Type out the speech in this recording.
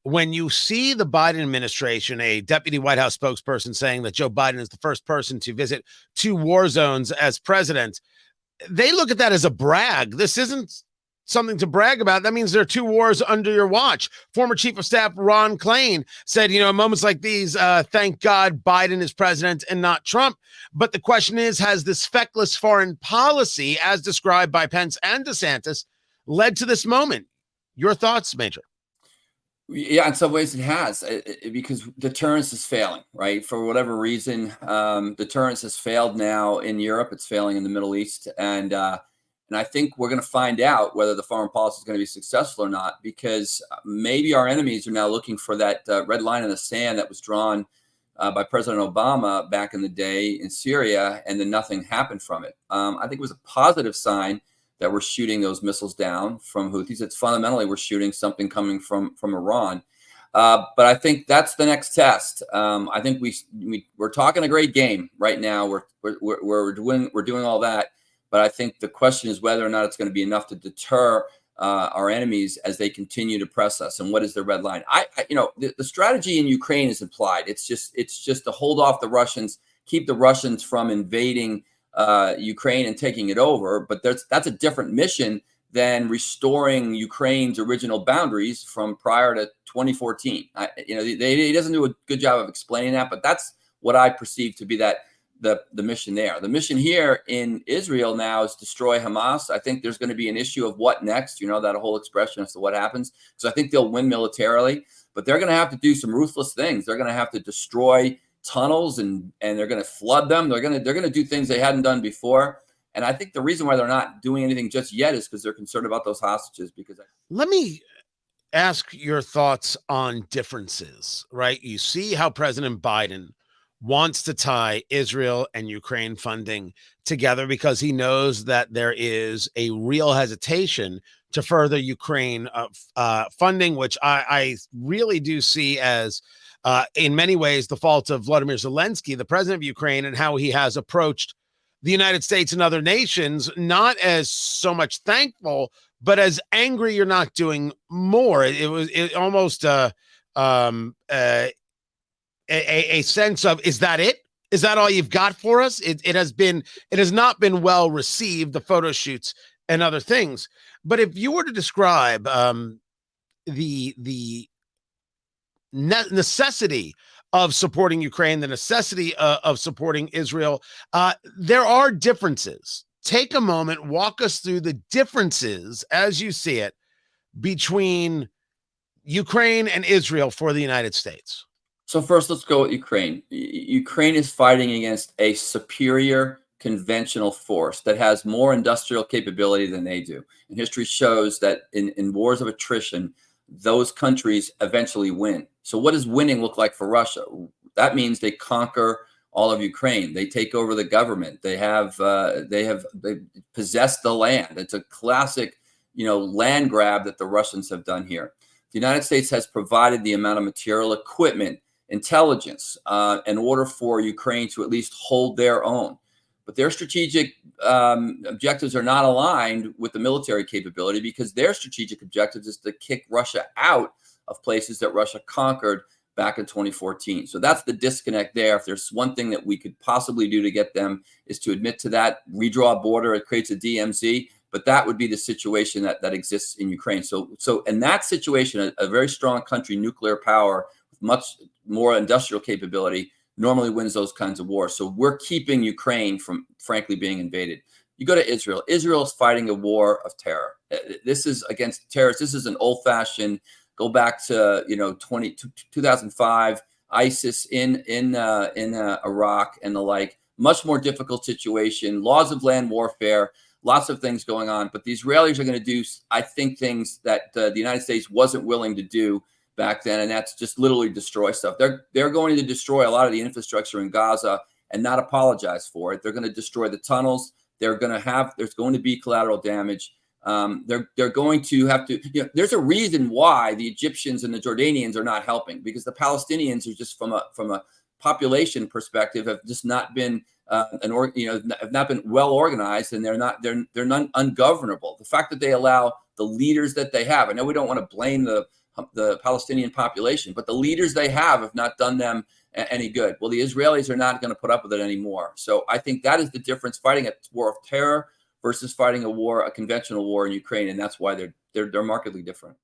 When you see the Biden administration, a deputy White House spokesperson saying that Joe Biden is the first person to visit 2 war zones as president, they look at that as a brag. This isn't something to brag about. That means there are 2 wars under your watch. Former Chief of Staff Ron Klain said, in moments like these, thank God Biden is president and not Trump. But the question is, has this feckless foreign policy, as described by Pence and DeSantis, led to this moment? Your thoughts, Major? Yeah, in some ways it has, because deterrence is failing, right? For whatever reason, deterrence has failed now in Europe. It's failing in the Middle East, and I think we're going to find out whether the foreign policy is going to be successful or not, because maybe our enemies are now looking for that red line in the sand that was drawn by President Obama back in the day in Syria, and then nothing happened from it. I think it was a positive sign that we're shooting those missiles down from Houthis. It's fundamentally we're shooting something coming from Iran. But I think that's the next test. I think we're talking a great game right now. We're doing all that, but I think the question is whether or not it's going to be enough to deter our enemies as they continue to press us. And what is the red line? The strategy in Ukraine is implied. It's just to hold off the Russians, keep the Russians from invading Ukraine and taking it over, but that's a different mission than restoring Ukraine's original boundaries from prior to 2014. He doesn't do a good job of explaining that, but that's what I perceive to be the mission there. The mission here in Israel now is destroy Hamas. I think there's going to be an issue of what next. That whole expression as to what happens. So I think they'll win militarily, but they're going to have to do some ruthless things. They're going to have to destroy tunnels and they're going to flood them. They're going to do things they hadn't done before. And I think the reason why they're not doing anything just yet is because they're concerned about those hostages. Let me ask your thoughts on differences, right? You see how President Biden wants to tie Israel and Ukraine funding together because he knows that there is a real hesitation to further Ukraine funding, which I really do see as in many ways the fault of Vladimir Zelensky, the president of Ukraine, and how he has approached the United States and other nations, not as so much thankful, but as angry you're not doing more. It was almost a sense of, is that it? Is that all you've got for us? It has not been well received, the photo shoots and other things. But if you were to describe the necessity of supporting Ukraine, the necessity of supporting Israel, there are differences. Take a moment, walk us through the differences as you see it between Ukraine and Israel for the United States. So first, let's go with Ukraine. Ukraine is fighting against a superior conventional force that has more industrial capability than they do. And history shows that in wars of attrition, those countries eventually win. So what does winning look like for Russia? That means they conquer all of Ukraine. They take over the government. They possess the land. It's a classic, land grab that the Russians have done here. The United States has provided the amount of material, equipment, intelligence in order for Ukraine to at least hold their own. But their strategic objectives are not aligned with the military capability, because their strategic objectives is to kick Russia out of places that Russia conquered back in 2014. So that's the disconnect there. If there's one thing that we could possibly do to get them is to admit to that, redraw a border, it creates a DMZ, but that would be the situation that exists in Ukraine. So in that situation, a very strong country, nuclear power, with much more industrial capability, normally wins those kinds of wars. So we're keeping Ukraine from, frankly, being invaded. You go to Israel. Israel is fighting a war of terror. This is against terrorists. This is an old-fashioned, go back to 2005, ISIS in Iraq and the like. Much more difficult situation. Laws of land warfare. Lots of things going on. But the Israelis are going to do, I think, things that the United States wasn't willing to do back then, and that's just literally destroy stuff. They're going to destroy a lot of the infrastructure in Gaza and not apologize for it. They're going to destroy the tunnels. There's going to be collateral damage. They're going to have to, there's a reason why the Egyptians and the Jordanians are not helping, because the Palestinians are just from a population perspective have just not been have not been well organized, and they're not ungovernable. The fact that they allow the leaders that they have, I know we don't want to blame the the Palestinian population, but the leaders they have not done them any good. Well, the Israelis are not going to put up with it anymore. So I think that is the difference: fighting a war of terror versus fighting a conventional war in Ukraine, and that's why they're markedly different.